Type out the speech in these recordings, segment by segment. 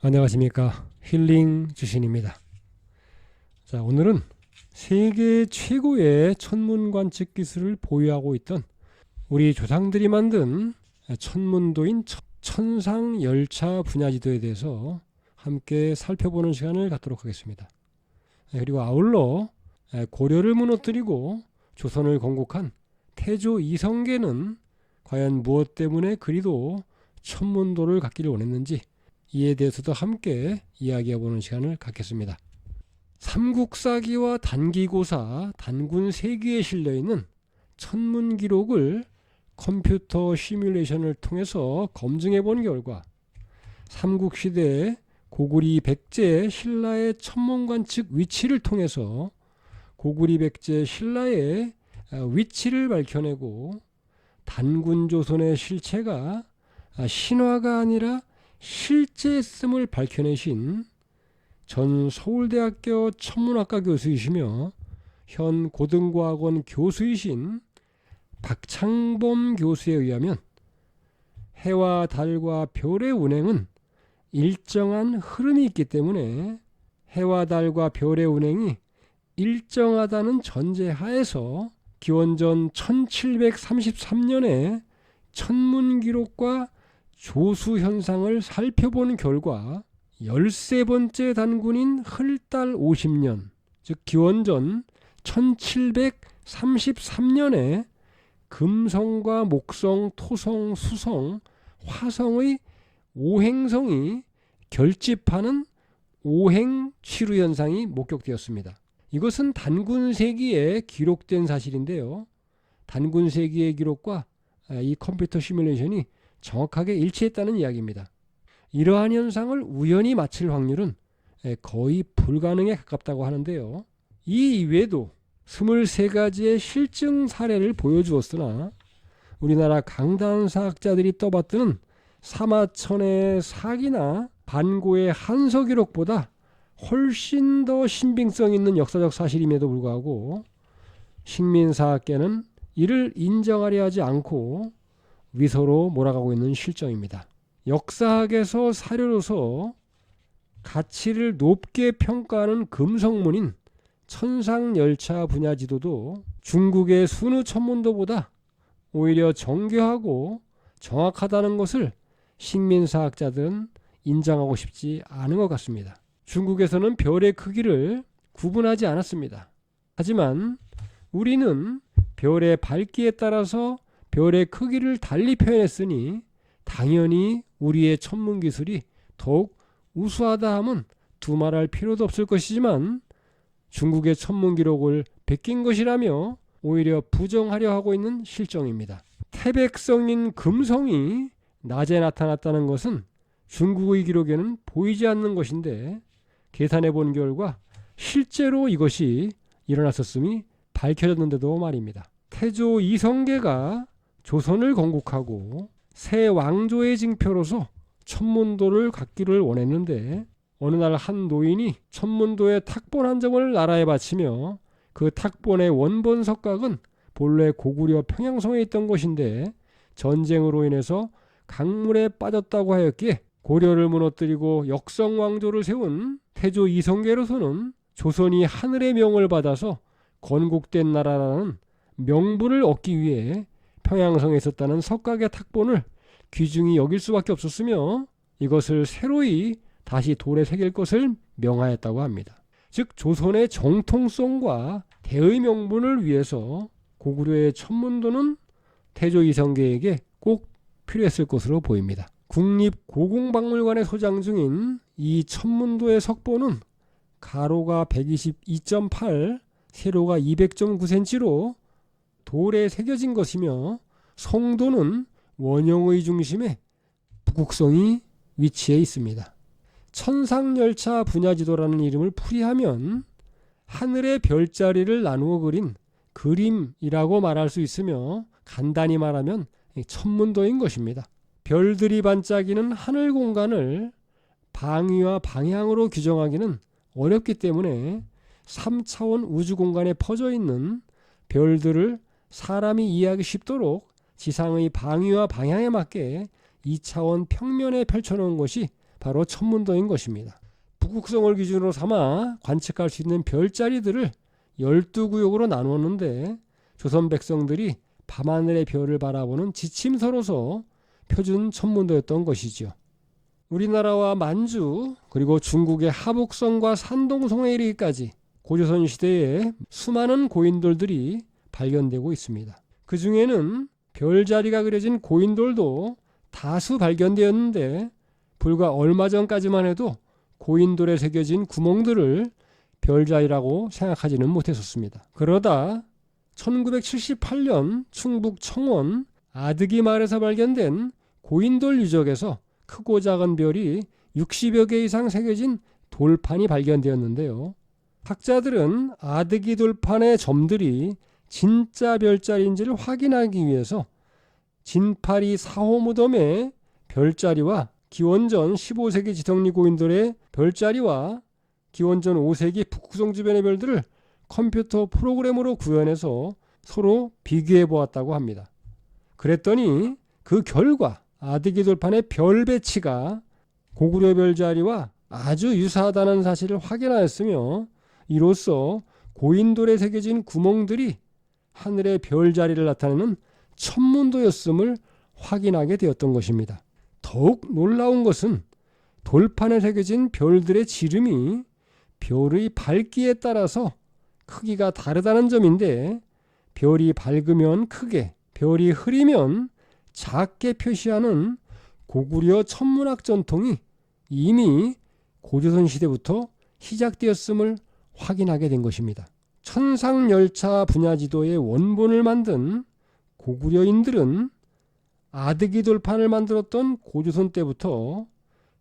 안녕하십니까. 힐링 주신입니다. 자, 오늘은 세계 최고의 천문관측 기술을 보유하고 있던 우리 조상들이 만든 천문도인 천상열차 분야지도에 대해서 함께 살펴보는 시간을 갖도록 하겠습니다. 그리고 아울러 고려를 무너뜨리고 조선을 건국한 태조 이성계는 과연 무엇 때문에 그리도 천문도를 갖기를 원했는지, 이에 대해서도 함께 이야기해보는 시간을 갖겠습니다. 삼국사기와 단기고사, 단군세기에 실려있는 천문 기록을 컴퓨터 시뮬레이션을 통해서 검증해본 결과 삼국시대의 고구려 백제 신라의 천문관측 위치를 통해서 고구려 백제 신라의 위치를 밝혀내고 단군조선의 실체가 신화가 아니라 실제였음을 밝혀내신 전 서울대학교 천문학과 교수이시며 현 고등과학원 교수이신 박창범 교수에 의하면 해와 달과 별의 운행은 일정한 흐름이 있기 때문에 해와 달과 별의 운행이 일정하다는 전제하에서 기원전 1733년에 천문 기록과 조수 현상을 살펴본 결과 13번째 단군인 헐달 50년, 즉 기원전 1733년에 금성과 목성, 토성, 수성, 화성의 오행성이 결집하는 오행취루 현상이 목격되었습니다. 이것은 단군세기에 기록된 사실인데요. 단군세기의 기록과 이 컴퓨터 시뮬레이션이 정확하게 일치했다는 이야기입니다. 이러한 현상을 우연히 맞힐 확률은 거의 불가능에 가깝다고 하는데요. 이 이외에도 23가지의 실증 사례를 보여주었으나 우리나라 강단사학자들이 떠받드는 사마천의 사기나 반고의 한서 기록보다 훨씬 더 신빙성 있는 역사적 사실임에도 불구하고 식민사학계는 이를 인정하려 하지 않고 위서로 몰아가고 있는 실정입니다. 역사학에서 사료로서 가치를 높게 평가하는 금성문인 천상열차 분야 지도도 중국의 순우 천문도보다 오히려 정교하고 정확하다는 것을 식민사학자들은 인정하고 싶지 않은 것 같습니다. 중국에서는 별의 크기를 구분하지 않았습니다. 하지만 우리는 별의 밝기에 따라서 별의 크기를 달리 표현했으니 당연히 우리의 천문기술이 더욱 우수하다 함은 두말할 필요도 없을 것이지만 중국의 천문기록을 베낀 것이라며 오히려 부정하려 하고 있는 실정입니다. 태백성인 금성이 낮에 나타났다는 것은 중국의 기록에는 보이지 않는 것인데 계산해 본 결과 실제로 이것이 일어났었음이 밝혀졌는데도 말입니다. 태조 이성계가 조선을 건국하고 새 왕조의 징표로서 천문도를 갖기를 원했는데 어느 날 한 노인이 천문도의 탁본 한 점을 나라에 바치며 그 탁본의 원본 석각은 본래 고구려 평양성에 있던 것인데 전쟁으로 인해서 강물에 빠졌다고 하였기에 고려를 무너뜨리고 역성왕조를 세운 태조 이성계로서는 조선이 하늘의 명을 받아서 건국된 나라라는 명분을 얻기 위해 평양성에 있었다는 석각의 탁본을 귀중히 여길 수밖에 없었으며 이것을 새로이 다시 돌에 새길 것을 명하였다고 합니다. 즉 조선의 정통성과 대의 명분을 위해서 고구려의 천문도는 태조 이성계에게 꼭 필요했을 것으로 보입니다. 국립고궁박물관에 소장 중인 이 천문도의 석본은 가로가 122.8, 세로가 200.9cm로 돌에 새겨진 것이며 성도는 원형의 중심에 북극성이 위치해 있습니다. 천상열차 분야지도라는 이름을 풀이하면 하늘의 별자리를 나누어 그린 그림이라고 말할 수 있으며 간단히 말하면 천문도인 것입니다. 별들이 반짝이는 하늘 공간을 방위와 방향으로 규정하기는 어렵기 때문에 3차원 우주 공간에 퍼져 있는 별들을 사람이 이해하기 쉽도록 지상의 방위와 방향에 맞게 2차원 평면에 펼쳐놓은 것이 바로 천문도인 것입니다. 북극성을 기준으로 삼아 관측할 수 있는 별자리들을 12구역으로 나누었는데 조선 백성들이 밤하늘의 별을 바라보는 지침서로서 표준 천문도였던 것이죠. 우리나라와 만주 그리고 중국의 하북성과 산동성에 이르기까지 고조선 시대에 수많은 고인돌들이 발견되고 있습니다. 그 중에는 별자리가 그려진 고인돌도 다수 발견되었는데 불과 얼마 전까지만 해도 고인돌에 새겨진 구멍들을 별자리라고 생각하지는 못했었습니다. 그러다 1978년 충북 청원 아드기 마을에서 발견된 고인돌 유적에서 크고 작은 별이 60여 개 이상 새겨진 돌판이 발견되었는데요. 학자들은 아드기 돌판의 점들이 진짜 별자리인지를 확인하기 위해서 진파리 4호 무덤의 별자리와 기원전 15세기 지성리 고인돌의 별자리와 기원전 5세기 북극성 주변의 별들을 컴퓨터 프로그램으로 구현해서 서로 비교해 보았다고 합니다. 그랬더니 그 결과 아드기 돌판의 별 배치가 고구려 별자리와 아주 유사하다는 사실을 확인하였으며 이로써 고인돌에 새겨진 구멍들이 하늘의 별자리를 나타내는 천문도였음을 확인하게 되었던 것입니다. 더욱 놀라운 것은 돌판에 새겨진 별들의 지름이 별의 밝기에 따라서 크기가 다르다는 점인데 별이 밝으면 크게, 별이 흐리면 작게 표시하는 고구려 천문학 전통이 이미 고조선 시대부터 시작되었음을 확인하게 된 것입니다. 천상열차 분야지도의 원본을 만든 고구려인들은 아드기 돌판을 만들었던 고조선 때부터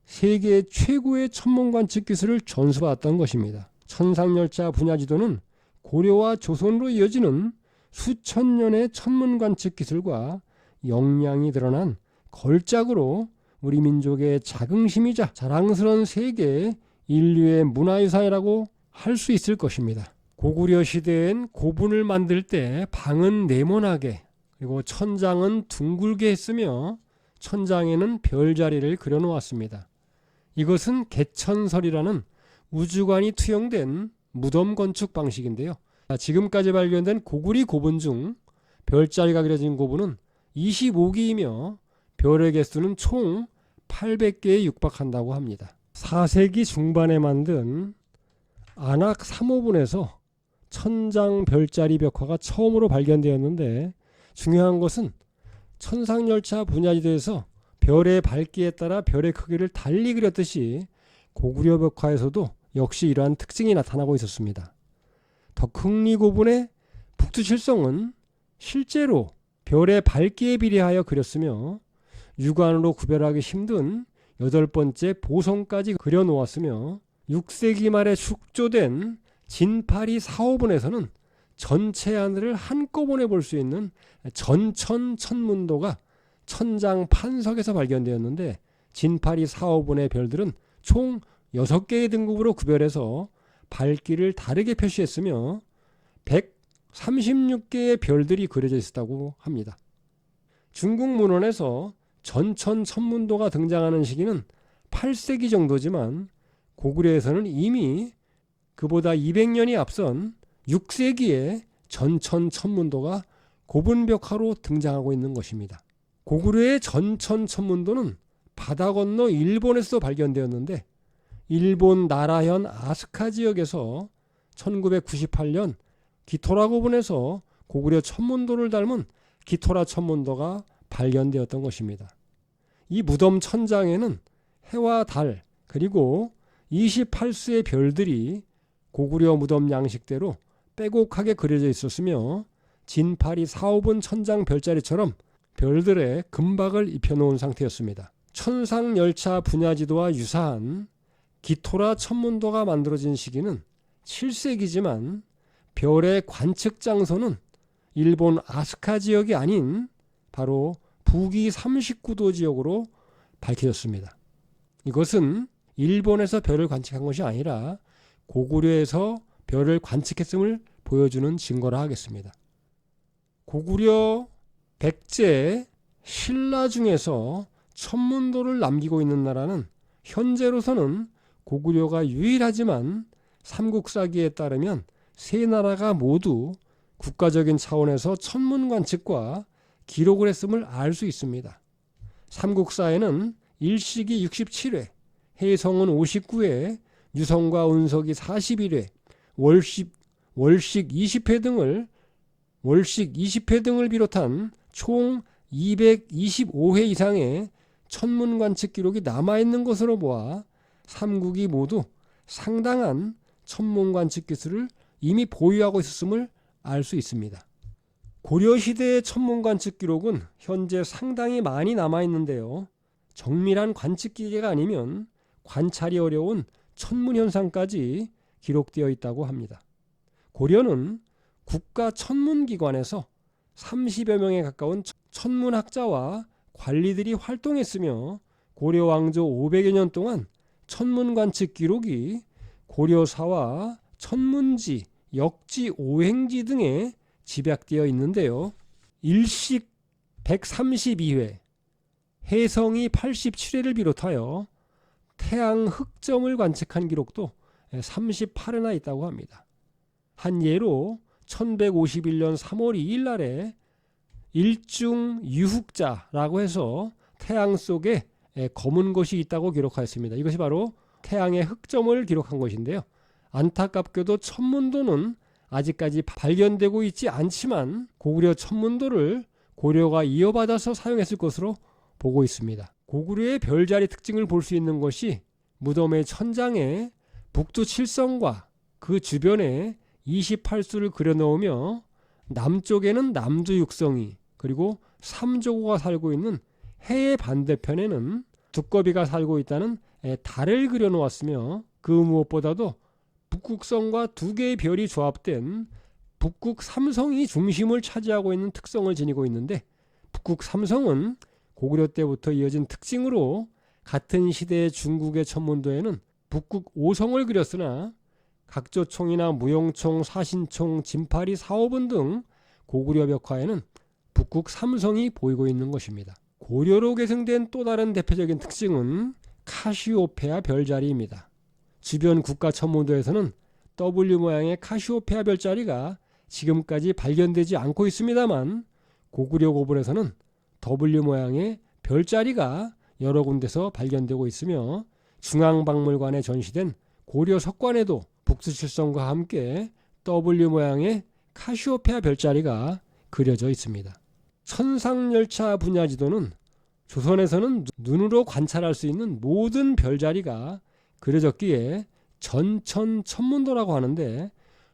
세계 최고의 천문 관측 기술을 전수받았던 것입니다. 천상열차 분야지도는 고려와 조선으로 이어지는 수천 년의 천문 관측 기술과 역량이 드러난 걸작으로 우리 민족의 자긍심이자 자랑스러운 세계 인류의 문화유산이라고 할 수 있을 것입니다. 고구려 시대엔 고분을 만들 때 방은 네모나게 그리고 천장은 둥글게 했으며 천장에는 별자리를 그려놓았습니다. 이것은 개천설이라는 우주관이 투영된 무덤 건축 방식인데요. 지금까지 발견된 고구리 고분 중 별자리가 그려진 고분은 25기이며 별의 개수는 총 800개에 육박한다고 합니다. 4세기 중반에 만든 안악 3호분에서 천장 별자리 벽화가 처음으로 발견되었는데 중요한 것은 천상열차 분야지도에서 별의 밝기에 따라 별의 크기를 달리 그렸듯이 고구려 벽화에서도 역시 이러한 특징이 나타나고 있었습니다. 덕흥리 고분의 북두칠성은 실제로 별의 밝기에 비례하여 그렸으며 육안으로 구별하기 힘든 8번째 보성까지 그려놓았으며 6세기 말에 축조된 진파리 4호분에서는 전체 하늘을 한꺼번에 볼 수 있는 전천 천문도가 천장 판석에서 발견되었는데 진파리 4호분의 별들은 총 6개의 등급으로 구별해서 밝기를 다르게 표시했으며 136개의 별들이 그려져 있었다고 합니다. 중국 문헌에서 전천 천문도가 등장하는 시기는 8세기 정도지만 고구려에서는 이미 그보다 200년이 앞선 6세기에 전천 천문도가 고분벽화로 등장하고 있는 것입니다. 고구려의 전천 천문도는 바다 건너 일본에서 발견되었는데 일본 나라현 아스카 지역에서 1998년 기토라 고분에서 고구려 천문도를 닮은 기토라 천문도가 발견되었던 것입니다. 이 무덤 천장에는 해와 달 그리고 28수의 별들이 고구려 무덤 양식대로 빼곡하게 그려져 있었으며 진파리 4호분 천장 별자리처럼 별들의 금박을 입혀놓은 상태였습니다. 천상열차 분야지도와 유사한 기토라 천문도가 만들어진 시기는 7세기지만 별의 관측 장소는 일본 아스카 지역이 아닌 바로 북위 39도 지역으로 밝혀졌습니다. 이것은 일본에서 별을 관측한 것이 아니라 고구려에서 별을 관측했음을 보여주는 증거라 하겠습니다. 고구려 백제 신라 중에서 천문도를 남기고 있는 나라는 현재로서는 고구려가 유일하지만 삼국사기에 따르면 세 나라가 모두 국가적인 차원에서 천문관측과 기록을 했음을 알 수 있습니다. 삼국사에는 일식이 67회, 해성은 59회, 유성과 운석이 41회, 월식 20회 등을 비롯한 총 225회 이상의 천문관측 기록이 남아있는 것으로 보아 삼국이 모두 상당한 천문관측 기술을 이미 보유하고 있었음을 알 수 있습니다. 고려시대의 천문관측 기록은 현재 상당히 많이 남아있는데요. 정밀한 관측기계가 아니면 관찰이 어려운 천문현상까지 기록되어 있다고 합니다. 고려는 국가천문기관에서 30여 명에 가까운 천문학자와 관리들이 활동했으며 고려 왕조 500여 년 동안 천문관측 기록이 고려사와 천문지, 역지, 오행지 등에 집약되어 있는데요. 일식 132회, 해성이 87회를 비롯하여 태양 흑점을 관측한 기록도 38회나 있다고 합니다. 한 예로 1151년 3월 2일 날에 일중 유흑자라고 해서 태양 속에 검은 것이 있다고 기록하였습니다. 이것이 바로 태양의 흑점을 기록한 것인데요. 안타깝게도 천문도는 아직까지 발견되고 있지 않지만 고구려 천문도를 고려가 이어받아서 사용했을 것으로 보고 있습니다. 고구려의 별자리 특징을 볼 수 있는 것이 무덤의 천장에 북두칠성과 그 주변에 28수를 그려놓으며 남쪽에는 남두육성이, 그리고 삼조고가 살고 있는 해의 반대편에는 두꺼비가 살고 있다는 달을 그려놓았으며, 그 무엇보다도 북극성과 두 개의 별이 조합된 북극삼성이 중심을 차지하고 있는 특성을 지니고 있는데, 북극삼성은 고구려 때부터 이어진 특징으로 같은 시대의 중국의 천문도에는 북극오성을 그렸으나 각조총이나 무용총, 사신총, 진파리, 사오분 등 고구려 벽화에는 북극삼성이 보이고 있는 것입니다. 고려로 계승된 또 다른 대표적인 특징은 카시오페아 별자리입니다. 주변 국가 천문도에서는 W 모양의 카시오페아 별자리가 지금까지 발견되지 않고 있습니다만, 고구려 고불에서는 W 모양의 별자리가 여러 군데서 발견되고 있으며, 중앙박물관에 전시된 고려 석관에도 북두칠성과 함께 W 모양의 카시오페아 별자리가 그려져 있습니다. 천상열차 분야지도는 조선에서는 눈으로 관찰할 수 있는 모든 별자리가 그려졌기에 전천천문도라고 하는데,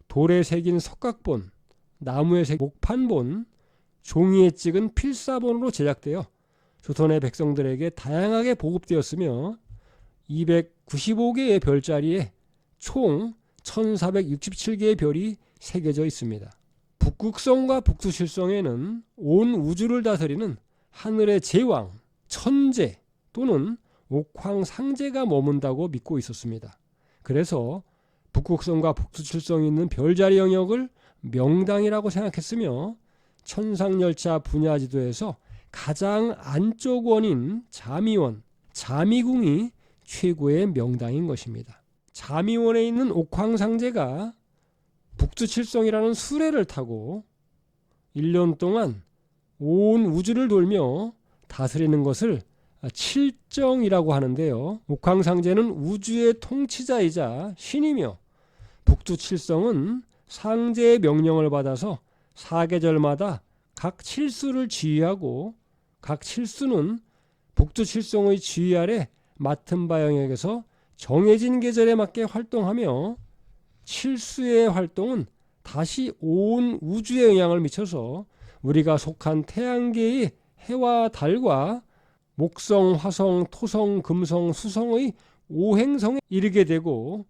돌에 새긴 석각본, 나무에 새긴 목판본, 종이에 찍은 필사본으로 제작되어 조선의 백성들에게 다양하게 보급되었으며 295개의 별자리에 총 1467개의 별이 새겨져 있습니다. 북극성과 북두칠성에는 온 우주를 다스리는 하늘의 제왕, 천재 또는 옥황상제가 머문다고 믿고 있었습니다. 그래서 북극성과 북두칠성이 있는 별자리 영역을 명당이라고 생각했으며, 천상열차 분야지도에서 가장 안쪽 원인 자미원, 자미궁이 최고의 명당인 것입니다. 자미원에 있는 옥황상제가 북두칠성이라는 수레를 타고 1년 동안 온 우주를 돌며 다스리는 것을 칠정이라고 하는데요. 옥황상제는 우주의 통치자이자 신이며, 북두칠성은 상제의 명령을 받아서 사계절마다 각 칠수를 지휘하고, 각 칠수는 북두칠성의 지휘 아래 맡은 바 영역에서 정해진 계절에 맞게 활동하며, 칠수의 활동은 다시 온 우주에 영향을 미쳐서 우리가 속한 태양계의 해와 달과 목성, 화성, 토성, 금성, 수성의 오행성에 이르게 되고,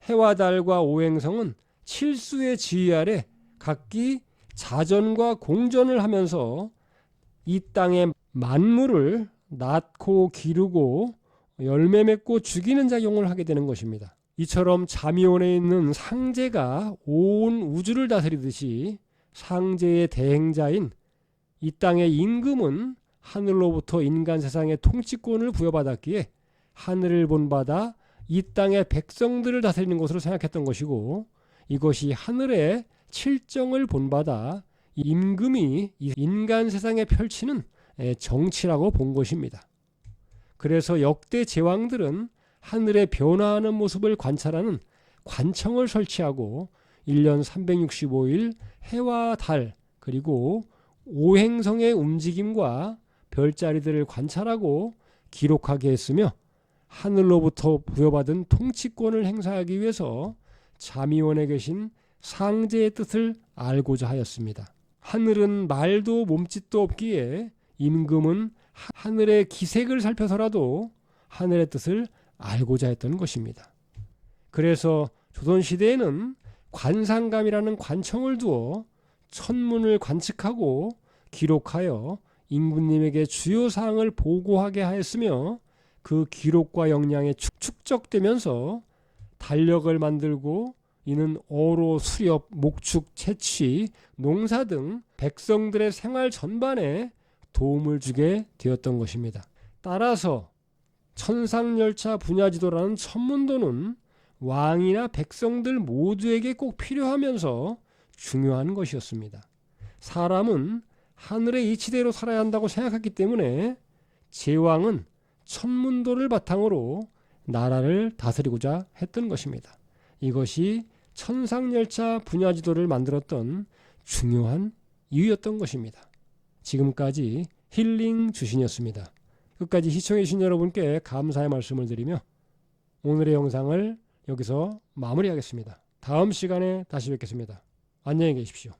해와 달과 오행성은 칠수의 지휘 아래 각기 자전과 공전을 하면서 이 땅의 만물을 낳고 기르고 열매 맺고 죽이는 작용을 하게 되는 것입니다. 이처럼 자미원에 있는 상제가 온 우주를 다스리듯이 상제의 대행자인 이 땅의 임금은 하늘로부터 인간 세상의 통치권을 부여받았기에 하늘을 본받아 이 땅의 백성들을 다스리는 것으로 생각했던 것이고, 이것이 하늘의 칠정을 본받아 임금이 이 인간 세상에 펼치는 정치라고 본 것입니다. 그래서 역대 제왕들은 하늘의 변화하는 모습을 관찰하는 관청을 설치하고 1년 365일 해와 달 그리고 오행성의 움직임과 별자리들을 관찰하고 기록하게 했으며, 하늘로부터 부여받은 통치권을 행사하기 위해서 자미원에 계신 상제의 뜻을 알고자 하였습니다. 하늘은 말도 몸짓도 없기에 임금은 하늘의 기색을 살펴서라도 하늘의 뜻을 알고자 했던 것입니다. 그래서 조선시대에는 관상감이라는 관청을 두어 천문을 관측하고 기록하여 임금님에게 주요 사항을 보고하게 하였으며, 그 기록과 역량에 축적되면서 달력을 만들고 이는 어로, 수렵, 목축, 채취, 농사 등 백성들의 생활 전반에 도움을 주게 되었던 것입니다. 따라서 천상열차 분야지도라는 천문도는 왕이나 백성들 모두에게 꼭 필요하면서 중요한 것이었습니다. 사람은 하늘의 이치대로 살아야 한다고 생각했기 때문에 제왕은 천문도를 바탕으로 나라를 다스리고자 했던 것입니다. 이것이 천상열차 분야지도를 만들었던 중요한 이유였던 것입니다. 지금까지 힐링 주신이었습니다. 끝까지 시청해 주신 여러분께 감사의 말씀을 드리며 오늘의 영상을 여기서 마무리하겠습니다. 다음 시간에 다시 뵙겠습니다. 안녕히 계십시오.